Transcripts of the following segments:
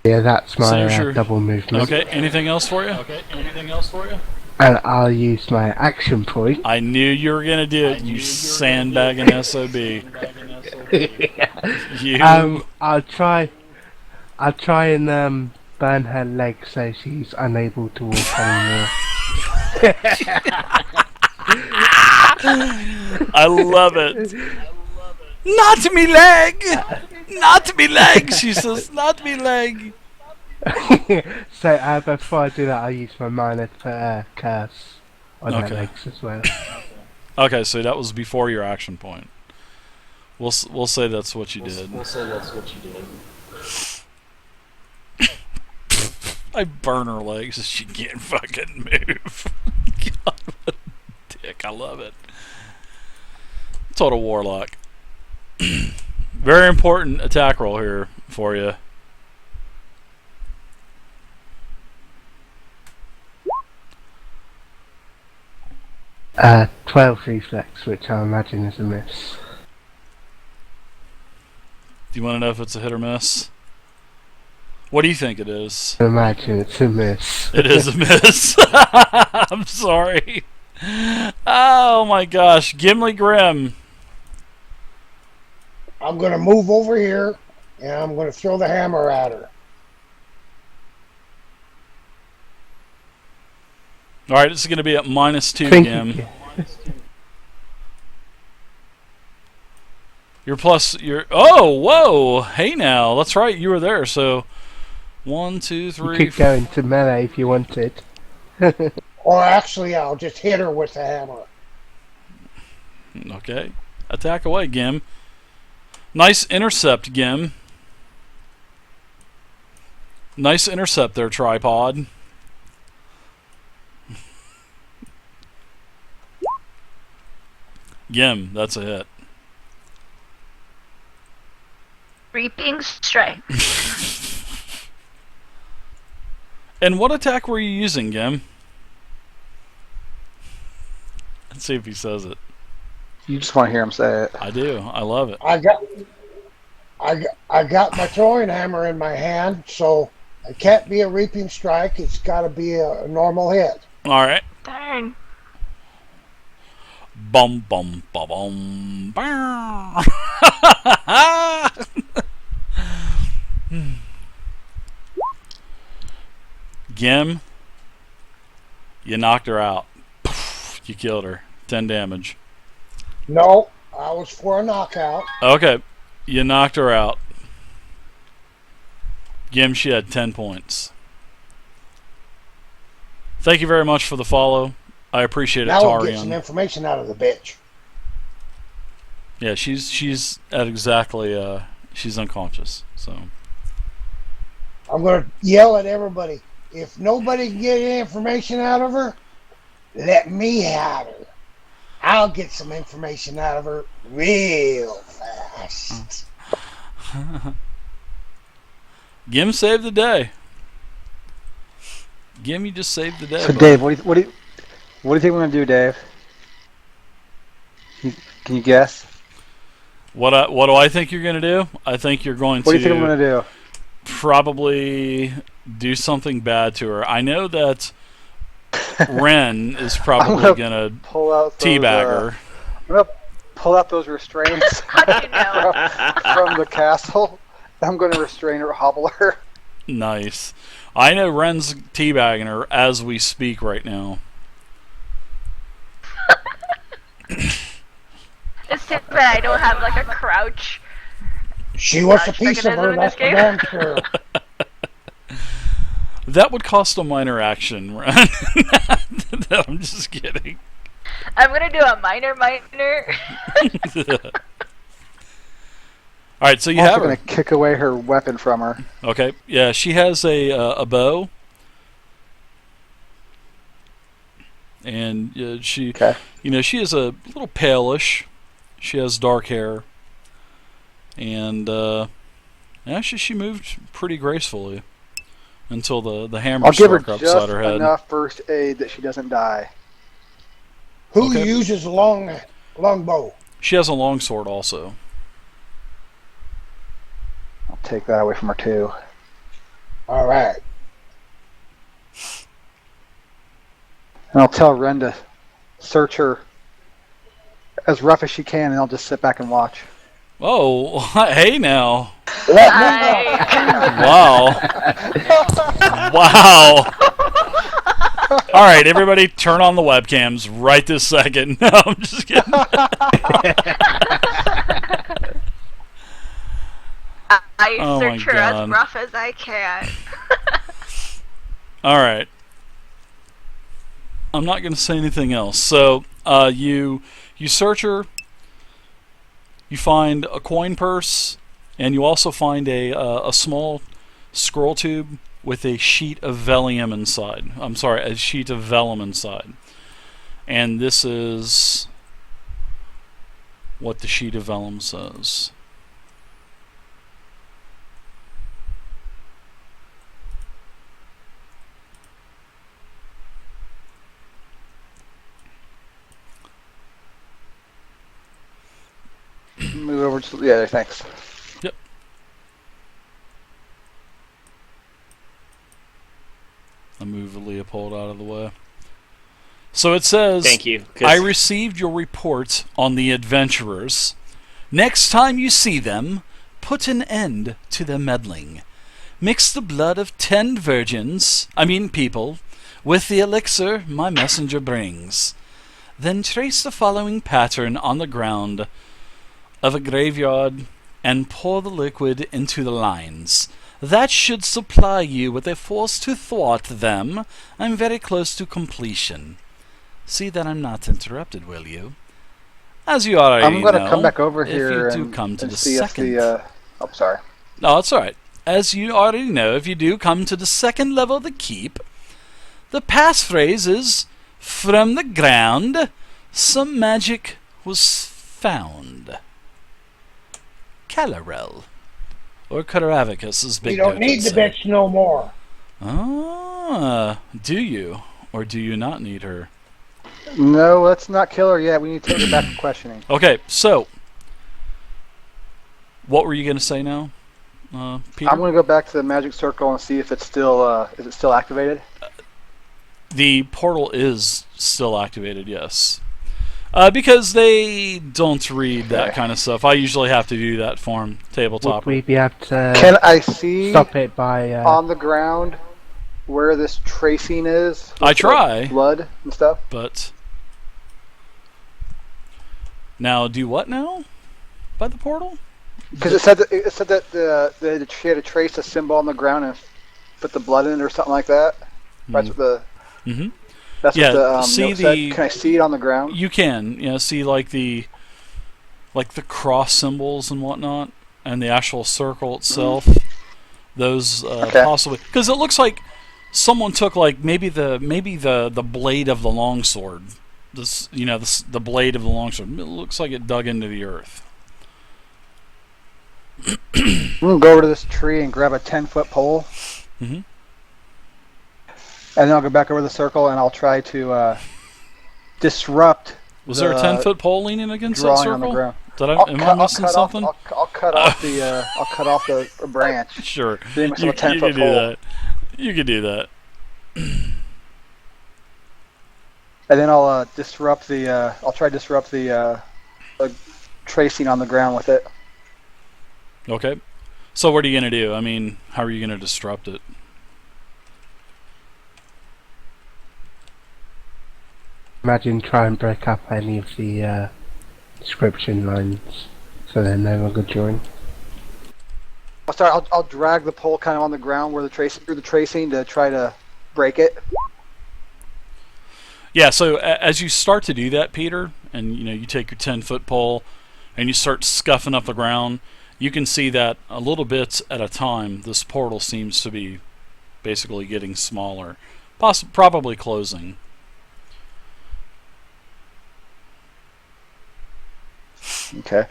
Yeah, that's my Sure. double movement. Okay, anything else for you? And I'll use my action point. I knew you were going to do it, you sandbagging SOB. You. I'll try and burn her leg so she's unable to walk anymore. I love it. Not me leg! Not me leg! She says, not me leg. So before I do that, I'll use my minor curse on her Okay. legs as well. Okay, so that was before your action point. We'll say that's what you did. I burn her legs so she can't fucking move. God, what a dick. I love it. Total Warlock. Very important attack roll here for you. Uh, 12 reflex, which I imagine is a miss. Do you want to know if it's a hit or miss? What do you think it is? I imagine it's a miss. It is a miss. I'm sorry. Oh my gosh. Gimli Grim. I'm going to move over here, and I'm going to throw the hammer at her. Alright, this is going to be at -2, Thank Gim. you. You're oh, whoa! Hey now, that's right, you were there, so 1, 2, You 3, could go into melee if you wanted. Or actually, I'll just hit her with the hammer. Okay. Attack away, Gim. Nice intercept, Gim. Nice intercept there, Tripod. Gim, that's a hit. Reaping strike. And what attack were you using, Gim? Let's see if he says it. You just want to hear him say it. I do. I love it. I got my throwing hammer in my hand, so it can't be a reaping strike. It's got to be a normal hit. All right. Darn. Bum bum ba bum. Bow. Gim, you knocked her out. You killed her. 10 damage. No, I was for a knockout. Okay, you knocked her out. Gim, she had 10 points. Thank you very much for the follow. I appreciate it, Now we'll get some Tarion. information out of the bitch. Yeah, she's at exactly she's unconscious. So I'm going to yell at everybody. If nobody can get any information out of her, let me have her. I'll get some information out of her real fast. Gim saved the day. Gim, you just saved the day. So, buddy. Dave, what do you think we're gonna do, Dave? Can you guess? What do I think you're gonna do? I think you're going What to do you think I'm gonna do? probably do something bad to her. I know that Ren is probably gonna Pull out those, teabag her. I'm gonna pull out those restraints How do you know? from the castle. I'm gonna restrain her, hobble her. Nice. I know Ren's teabagging her as we speak right now. It's too bad I don't have like a crouch. She wants a Crouch piece of her, mechanism in that's this for damn sure. That would cost a minor action, Ren. I'm just kidding. I'm gonna do a minor. All right, so you I'm have also her. gonna kick away her weapon from her. Okay, yeah, she has a bow, and she, Okay. she is a little palish. She has dark hair, and actually she moved pretty gracefully until the hammer I'll give her struck just upside her head. enough first aid that she doesn't die. Who Okay. uses long bow? She has a longsword also. I'll take that away from her too. All right. And I'll tell Ren to search her as rough as she can, and I'll just sit back and watch. Oh, hey now. Let me Wow. Wow. All right, everybody, turn on the webcams right this second. No, I'm just kidding. I Oh my search her God. as rough as I can. All right. I'm not going to say anything else. So, you search her. You find a coin purse, and you also find a small scroll tube with a sheet of vellum inside. I'm sorry, a sheet of vellum inside. And this is what the sheet of vellum says. Move over to the other, thanks. Yep. I'll move Leopold out of the way. So it says, Thank you. 'Cause I received your report on the adventurers. Next time you see them, put an end to their meddling. Mix the blood of 10 people, with the elixir my messenger brings. Then trace the following pattern on the ground of a graveyard and pour the liquid into the lines. That should supply you with a force to thwart them. I'm very close to completion. See that I'm not interrupted, will you? As you already know, I'm going to come back over if here you do and, come to and the see second... if the... Oh, sorry. No, it's alright. As you already know, if you do come to the second level of the keep, the passphrase is, from the ground, some magic was found. Calarel. Or Caravicus, as We Big don't Duke need would the say. bitch no more. Ah, do you? Or do you not need her? No, let's not kill her yet. We need to take her back to questioning. Okay, so, what were you going to say now, Peter? I'm going to go back to the magic circle and see if it's still is it still activated. The portal is still activated, yes. Because they don't read that kind of stuff. I usually have to do that for them, Would tabletop. we be able to Can I see stop it by... on the ground where this tracing is? with I the try. Blood and stuff. But now, do what now? By the portal? Because it said that she had to trace a symbol on the ground and put the blood in it or something like that. That's what the. Mm-hmm. That's Yeah, what the see note said. the- Can I see it on the ground? You can, see like the cross symbols and whatnot, and the actual circle itself. Those Okay. possibly because it looks like someone took like maybe the blade of the longsword. The blade of the longsword. It looks like it dug into the earth. I'm gonna go over to this tree and grab a 10-foot pole, Mm-hmm. and then I'll go back over the circle and I'll try to disrupt. Was there a 10-foot pole leaning against that drawing on the circle? ground. Am I missing something? I'll cut off the branch. Sure. Leave You, myself a you 10-foot can do pole. that. You can do that. And then I'll disrupt the. I'll try to disrupt the tracing on the ground with it. Okay. So what are you going to do? I mean, how are you going to disrupt it? Imagine try and break up any of the description lines so they're no longer joined. I'll drag the pole kind of on the ground where through the tracing to try to break it. Yeah, so as you start to do that, Peter, and you take your 10-foot pole and you start scuffing up the ground, you can see that a little bit at a time this portal seems to be basically getting smaller, probably closing. Okay.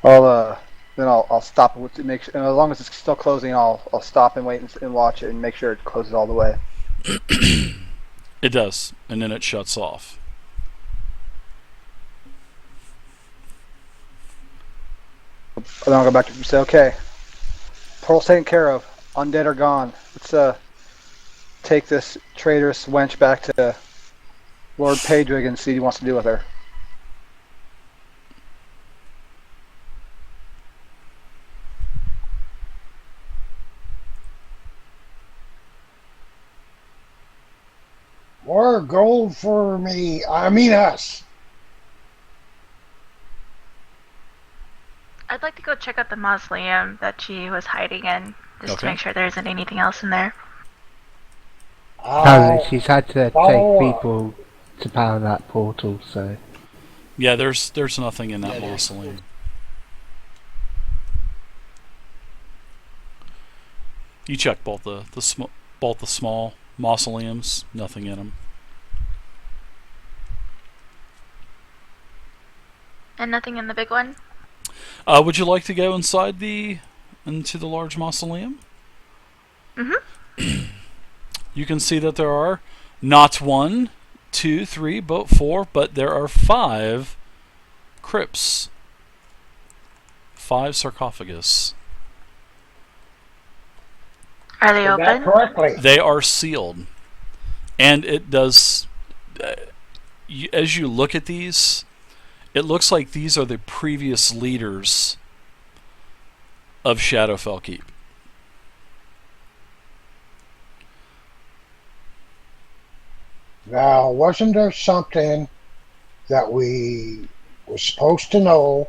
I'll stop it to make sure, and as long as it's still closing, I'll stop and wait and watch it and make sure it closes all the way. It does, and then it shuts off. And then I'll go back to say, okay, portal's taken care of. undead are gone. Let's take this traitorous wench back to Lord Pedrig and see what he wants to do with her. More gold for me. I mean us. I'd like to go check out the mausoleum that she was hiding in, just to Okay. make sure there isn't anything else in there. Apparently she's had to follow take up. people to power that portal, so... Yeah, there's nothing in that mausoleum. You check both the small mausoleums, nothing in them. And nothing in the big one? Would you like to go into the large mausoleum? Mm-hmm. You can see that there are not 1, 2, 3, but 4, but there are 5 crypts. 5 sarcophagus. Are they Did that open? correctly. They are sealed. And it does... as you look at these, it looks like these are the previous leaders of Shadowfell Keep. Now, wasn't there something that we were supposed to know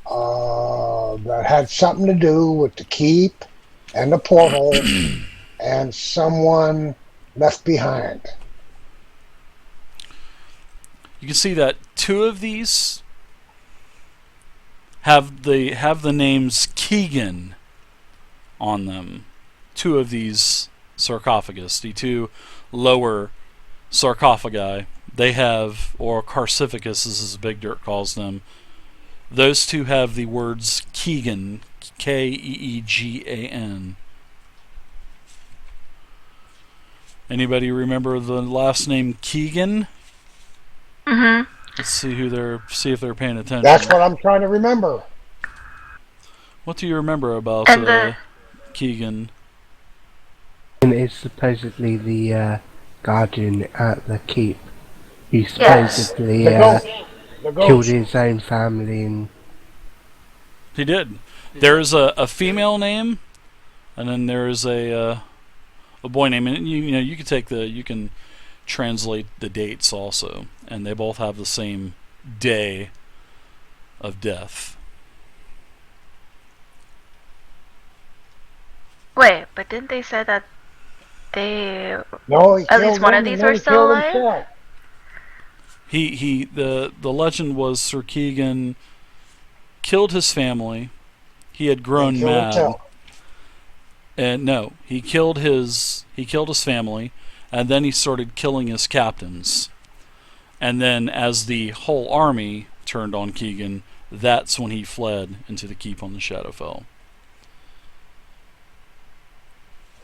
that had something to do with the keep and the portal and someone left behind? You can see that 2 of these have the names Keegan on them. 2 of these sarcophagus, the 2 lower sarcophagi, they have, or carcificus as Big Dirt calls them, those 2 have the words Keegan, Keegan. Anybody remember the last name Keegan? Mm-hmm. Let's see if they're paying attention. That's what I'm trying to remember. What do you remember about And Keegan? And is supposedly the guardian at the keep. Who Yes. supposedly The ghost. The killed ghost. his own family and... He did. There is a female name, and then there is a boy name, and you can translate the dates also, and they both have the same day of death. wait, but didn't they say that they... No, he At killed least one him of these and then were he still killed alive? himself. The legend was Sir Keegan killed his family. He had grown He killed mad. himself. And no, he killed his family, and then he started killing his captains. And then as the whole army turned on Keegan, that's when he fled into the keep on the Shadowfell.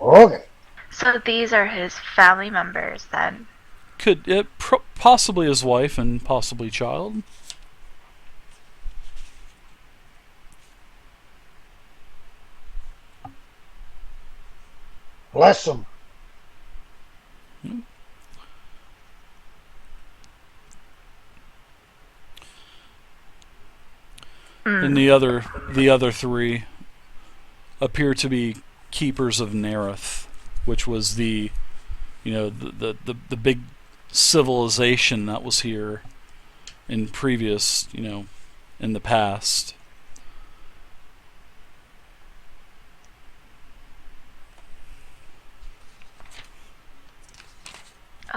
Okay. So these are his family members then? Could it possibly his wife and possibly child? Bless him. And the other 3 appear to be keepers of Nerith, which was the big civilization that was here in previous, in the past.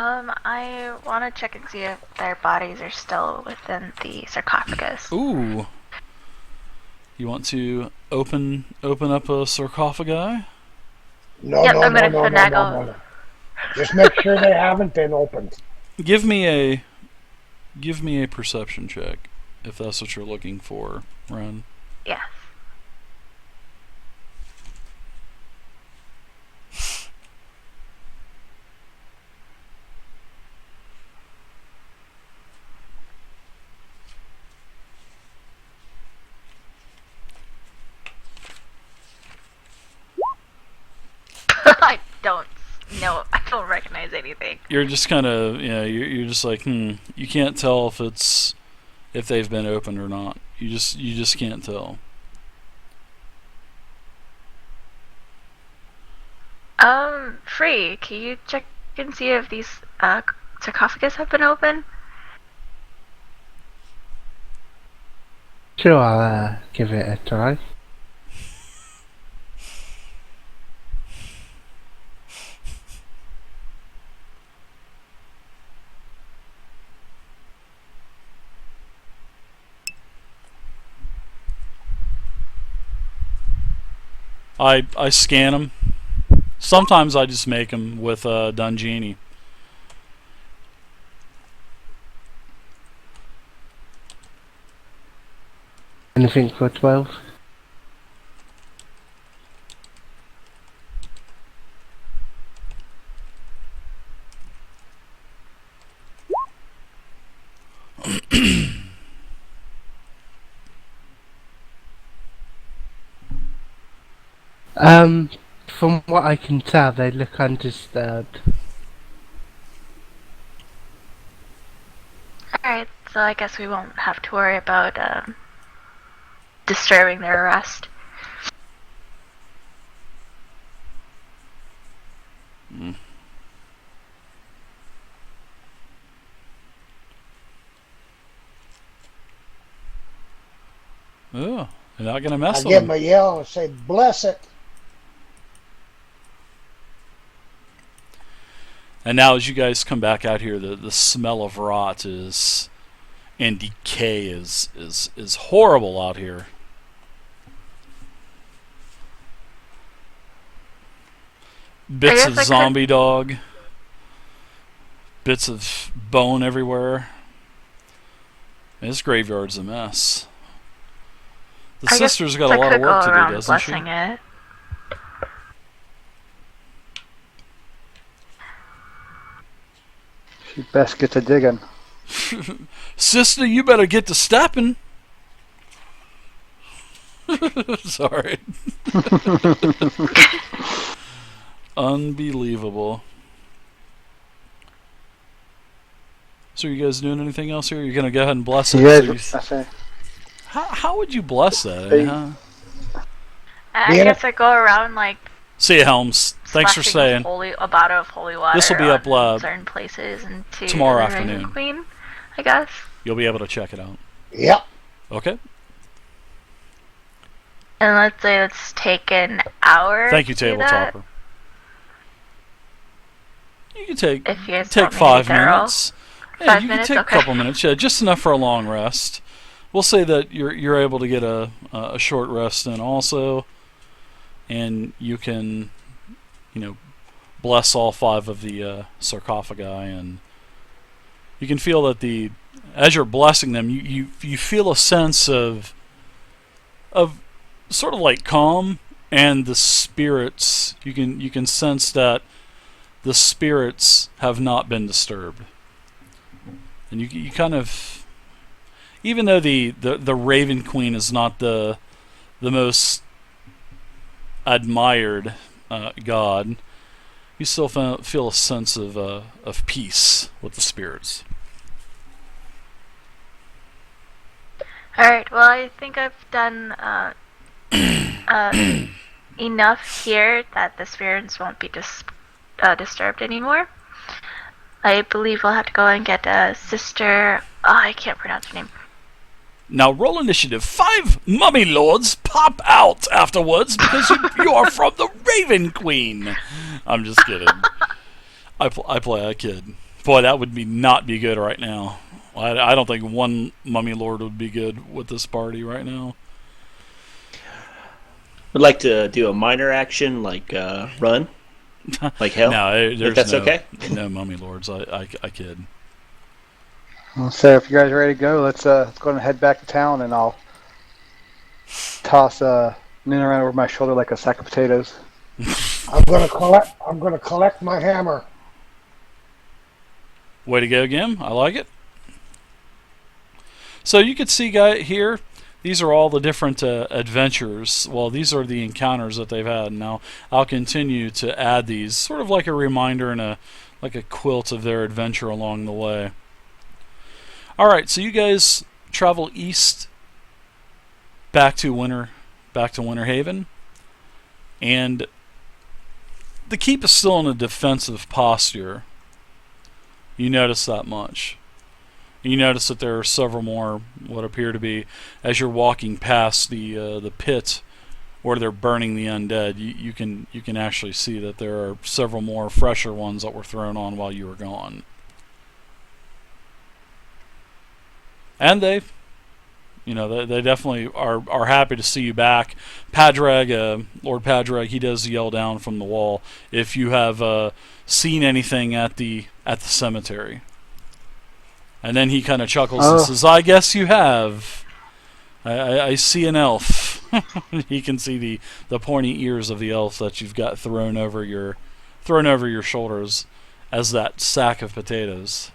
I want to check and see if their bodies are still within the sarcophagus. Ooh. You want to open up a sarcophagi? No, Yep, no, I'm no, gonna no, no, finagle. no, no. Just make sure they haven't been opened. Give me a perception check if that's what you're looking for, Ren. Yes. No, I don't recognize anything. You're just kind of, you're just like, You can't tell if they've been opened or not. You just can't tell. Free, can you check and see if these sarcophagus have been opened? Sure, I'll give it a try. I scan them. Sometimes I just make them with Dungini. Anything for 12? From what I can tell, they look undisturbed. Alright, so I guess we won't have to worry about disturbing their rest. Oh, you're not gonna mess I with give them. them a yell and say, bless it. And now, as you guys come back out here, the smell of rot and decay is horrible out here. Bits of zombie dog, bits of bone everywhere. This graveyard's a mess. The sister's got a lot of work to do, doesn't she? It. She best get to digging. Sister, you better get to stepping. Sorry. Unbelievable. So are you guys doing anything else here? You're going to go ahead and bless it? Yeah, How would you bless that? Huh? I guess I go around like... See you, Helms. Thanks for staying. A bottle of holy water. This will be up certain places into tomorrow the afternoon. Raven Queen, I guess. You'll be able to check it out. Yep. Okay. And let's say it's take an hour. Thank you, to do Tabletopper. You can take if you guys take want me 5 to be thorough. minutes. Yeah, 5 you minutes, can take okay. a couple minutes. Yeah, just enough for a long rest. We'll say that you're able to get a short rest in also, and you can, bless all 5 of the sarcophagi, and you can feel that as you're blessing them, you feel a sense of sort of like calm, and the spirits. You can sense that the spirits have not been disturbed, and you kind of, even though the Raven Queen is not the most admired god, you still feel a sense of peace with the spirits. Alright, well, I think I've done enough here that the spirits won't be disturbed anymore. I believe we'll have to go and get a sister. Oh, I can't pronounce her name. Now roll initiative. 5 mummy lords pop out afterwards because you are from the Raven Queen. I'm just kidding. I play a kid. Boy, that would not be good right now. I don't think one mummy lord would be good with this party right now. Would like to do a minor action like run, like hell. No, if that's okay. No mummy lords. I kid. So if you guys are ready to go, let's go and head back to town, and I'll toss Ninaran over my shoulder like a sack of potatoes. I'm gonna collect my hammer. Way to go, Gim. I like it. So you can see here these are all the different adventures. Well, these are the encounters that they've had. Now I'll continue to add these, sort of like a reminder and like a quilt of their adventure along the way. All right, so you guys travel east back to Winterhaven, and the keep is still in a defensive posture. You notice that much. You notice that there are several more, what appear to be, as you're walking past the pit where they're burning the undead. You can actually see that there are several more fresher ones that were thrown on while you were gone. And they definitely are happy to see you back. Padraig, Lord Padraig, he does yell down from the wall if you have seen anything at the cemetery. And then he kind of chuckles and says, "I guess you have. I see an elf." He can see the pointy ears of the elf that you've got thrown over your shoulders as that sack of potatoes.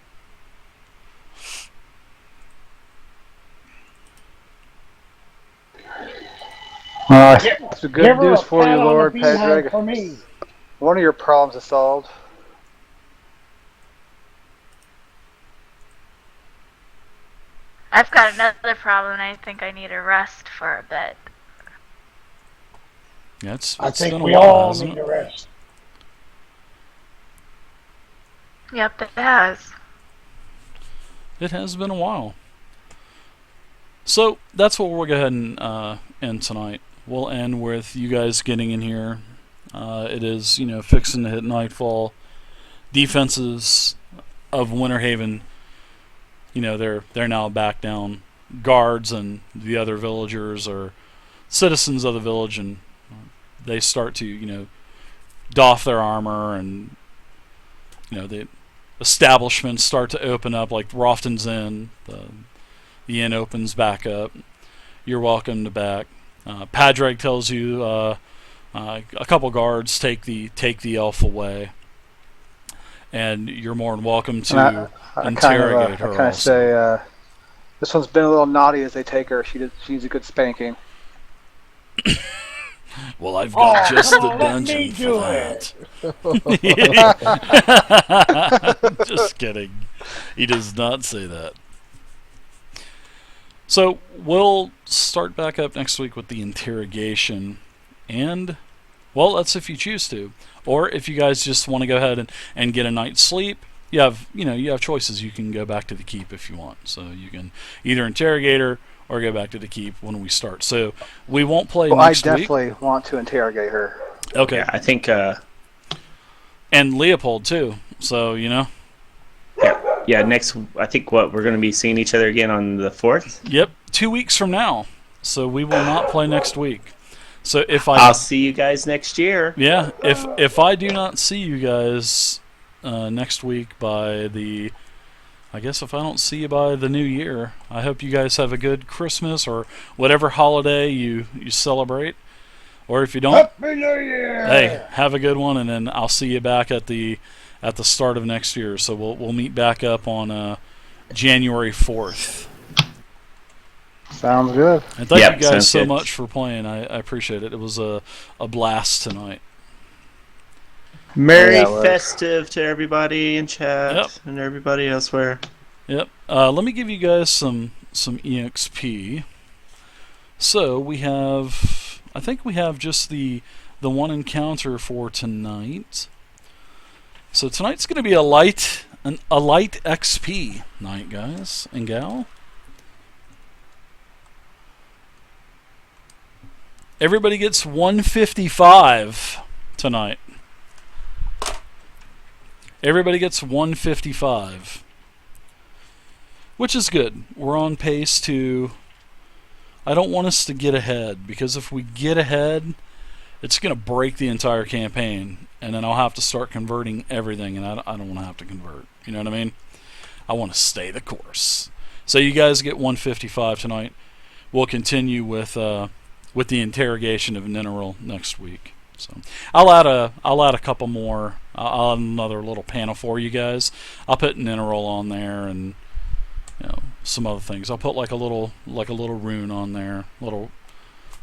It's good Give her news a for you, pat on the Lord behind Padraig. for me. One of your problems is solved. I've got another problem. I think I need a rest for a bit. Yeah, it's I think been a we while, all hasn't need it? a rest. Yep, it has. It has been a while. So that's what we'll go ahead and end tonight. We'll end with you guys getting in here. It is, fixing to hit nightfall. Defenses of Winterhaven, they're now back down. Guards and the other villagers are citizens of the village, and they start to, doff their armor, and the establishments start to open up, like Rofton's Inn. The inn opens back up. You're welcome to back. Padraig tells you a couple guards take the elf away, and you're more than welcome to interrogate her. I kind of say, this one's been a little naughty as they take her. She needs a good spanking. Well, I've got just come the on, let dungeon me for do that. Just kidding. He does not say that. So we'll start back up next week with the interrogation, and well, that's if you choose to, or if you guys just want to go ahead and get a night's sleep. You have choices. You can go back to the keep if you want. So you can either interrogate her or go back to the keep when we start. So we won't play next week. I definitely want to interrogate her. Okay. Yeah, I think. And Leopold too. So Yeah. Next, I think we're going to be seeing each other again on the 4th. Yep, 2 weeks from now. So we will not play next week. So I'll see you guys next year. Yeah, if I do not see you guys next week I guess if I don't see you by the new year, I hope you guys have a good Christmas or whatever holiday you celebrate. Or if you don't, Happy New Year! hey, have a good one, and then I'll see you back at the start of next year. So we'll meet back up on January 4th. Sounds good. And thank you guys sounds so good. much for playing. I appreciate it. It was a blast tonight. Merry Yeah, it was. festive to everybody in chat Yep. and everybody elsewhere. Yep. Let me give you guys some EXP. So I think we have just the one encounter for tonight. So tonight's going to be a light XP night, guys and gal. Everybody gets 155 tonight. Everybody gets 155. Which is good. We're on pace to... I don't want us to get ahead, because if we get ahead, it's going to break the entire campaign, and then I'll have to start converting everything, and I don't want to have to convert. You know what I mean? I want to stay the course. So you guys get 155 tonight. We'll continue with the interrogation of Ninaran next week. So I'll add a couple more. I'll add another little panel for you guys. I'll put Ninaran on there, and some other things. I'll put like a little rune on there, little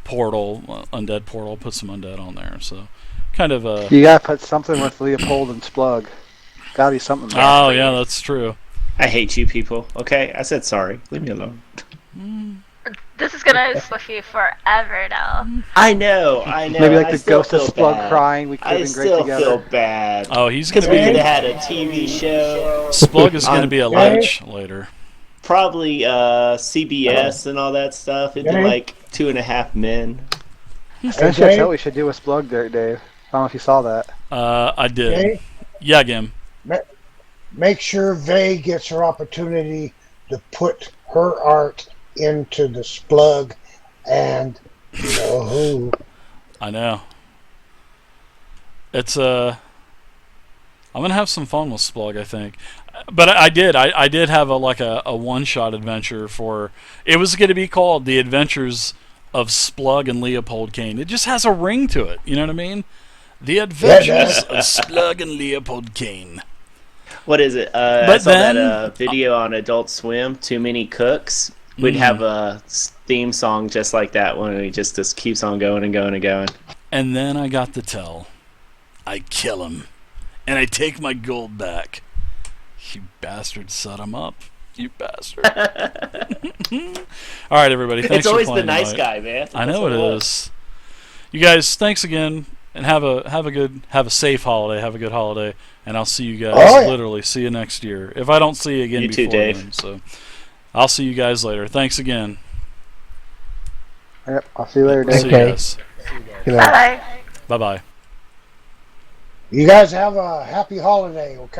portal, undead portal. Put some undead on there. So kind of a. You gotta put something with Leopold and Splug. Gotta be something. There. Oh yeah, that's true. I hate you people. Okay, I said sorry. Leave me alone. This is gonna stick with you forever now. I know. Maybe like I the still ghost of feel Splug bad. crying. We could have I been great still together. feel bad. Oh, he's Because gonna we could be. have had a TV show. Splug is gonna be a lich later. Probably CBS and all that stuff. It'd be Okay. like 2.5 Men. That's Okay. what we should do with Splug there, Dave. I don't know if you saw that. I did. Okay. Yeah, Gim. Make sure Vay gets her opportunity to put her art into the Splug and you know who. I know. It's I'm gonna have some fun with Splug, I think. But I did have a one-shot adventure for. It was going to be called The Adventures of Splug and Leopold Kane. It just has a ring to it. You know what I mean? The Adventures of Splug and Leopold Kane. What is it? I saw that video on Adult Swim. Too Many Cooks. We'd have a theme song just like that one. And it just keeps on going and going and going. And then I got to tell. I kill him, and I take my gold back. You bastard, set him up. You bastard. All right, everybody. Thanks It's always for the playing nice tonight. guy, man. I know That's it what is. You guys, thanks again, and have a safe holiday. Have a good holiday, and I'll see you guys. Oh, yeah. Literally, see you next year. If I don't see you again You before too, Dave. then, so I'll see you guys later. Thanks again. Yep, I'll see you later, See Dave. you Okay. guys. Good night. Bye bye. Bye bye. You guys have a happy holiday, okay?